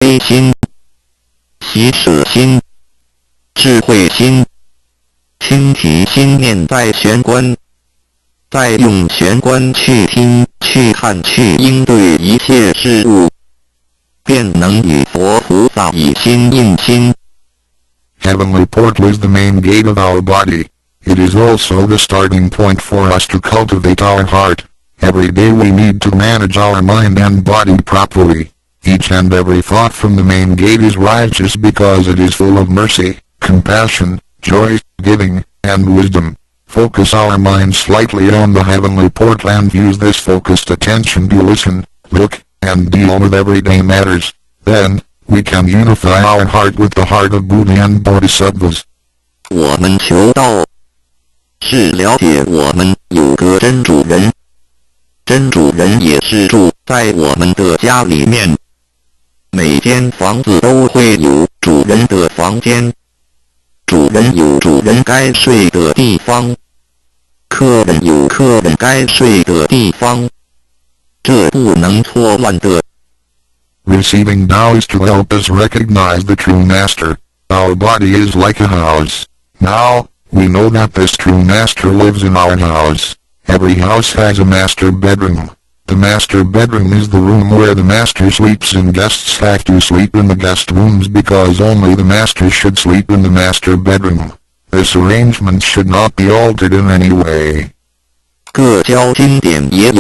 悲心、喜舍心、智慧心、倾听心念在玄关，再用玄关去听、去看、去应对一切事物，便能与佛菩萨以心印心。Heavenly portal is the main gate of our body. It is also the starting point for us to cultivate our heart. Every day we need to manage our mind and body properly. Each and every thought from the main gate is righteous because it is full of mercy, compassion, joy, giving, and wisdom. Focus our mind slightly on the heavenly portal and use this focused attention to listen, look, and deal with everyday matters. Then, we can unify our heart with the heart of Buddha and Bodhisattvas. 我们求道，是了解我们有个真主人，真主人也是住在我们的家里面。每间房子都会有主人的房间，主人有主人该睡的地方，客人有客人该睡的地方，这不能错乱的。Receiving Tao is to help us recognize the true master. Our body is like a house. Now, we know that this true master lives in our house. Every house has a master bedroom. The master bedroom is the room where the master sleeps, and guests have to sleep in the guest rooms because only the master should sleep in the master bedroom. This arrangement should not be altered in any way. 各教经典也有